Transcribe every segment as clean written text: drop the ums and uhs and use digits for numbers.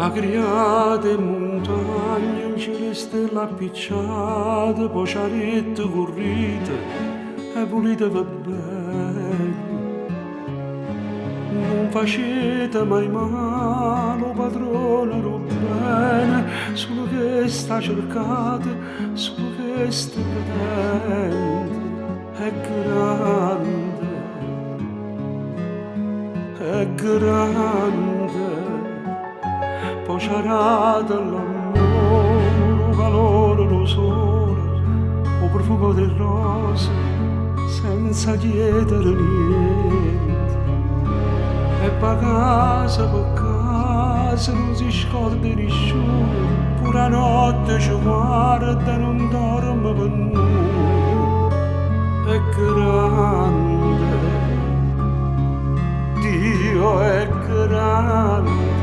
Agriate montagne, in cielo stella appicciate, poi sciarette corrite e pulite va bene. Non facete mai male, padrone, lo bene, solo che sta cercate, solo che sta vedendo, è grande, è grande. Poi c'arate l'amore, calore, lo sole, o profumo del rose, senza chiedere niente. E per casa, non si scorda nessuno, pure la notte ci guarda e non dorme per nulla. È grande, Dio è grande.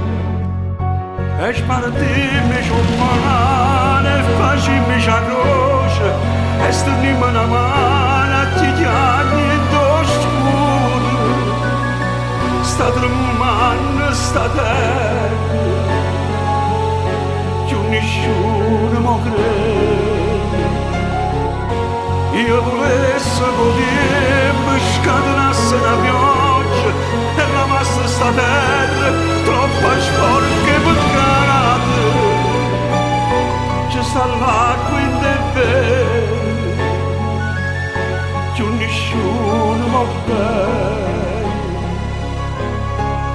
E spartimmi ciò e facimmi ciò croce e stendimmi una mano a ti chiami d'oscuro. Sta tremando sta terra, più nessuno mi crede. Io volessi potermi scatenasse una pioggia e lavasse sta terra troppo sporca e peccata. C'è sta l'acqua in te bene, più nessuno va bene,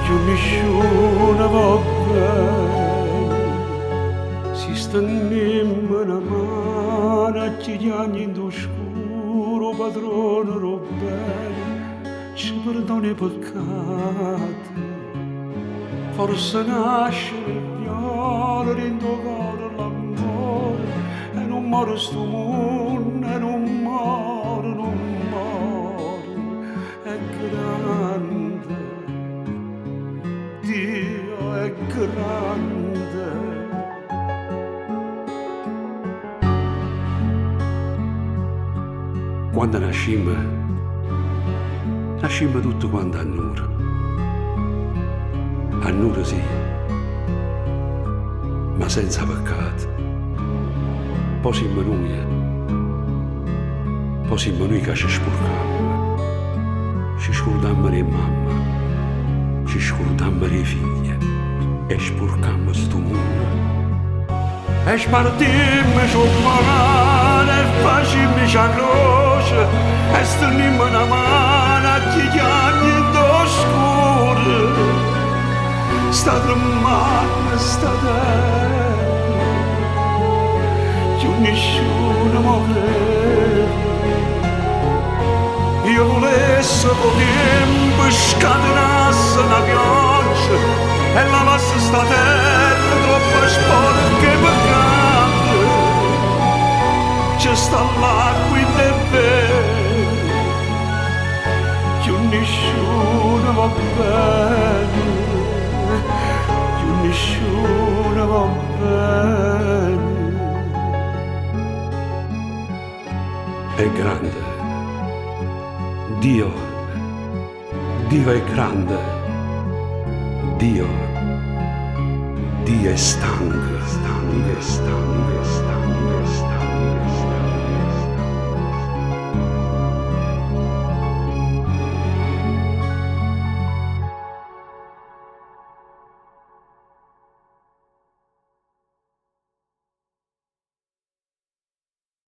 più nessuno va bene. Si stendemmo una mano a chiediamo in oscuro, padrone lo bene, ci perdona i peccati. Forse nasce il violo dentro cuore l'amore e non muore sto mondo, e non muore, non muore. È grande, Dio è grande. Quando nascimmo tutto quanto annura sì, ma senza peccato. Poi siamo noi che ci sporcammo, ci scordammo di mamma, ci scordammo di figlie e sporcammo sto mondo. E spartimmo ciò male e facimmo ciò croce e stendimmo una mano a chi chiami d'oscuro. Sta tremando sta terra, più nessuno mi crede. Io volessi potermi scatenasse una pioggia e lavasse sta terra troppo sporca e peccata. C'è sta l'acqua in te bene, più nessuno va bene, più nessuno va bene. È grande, Dio è grande, Dio è stanco, stanco.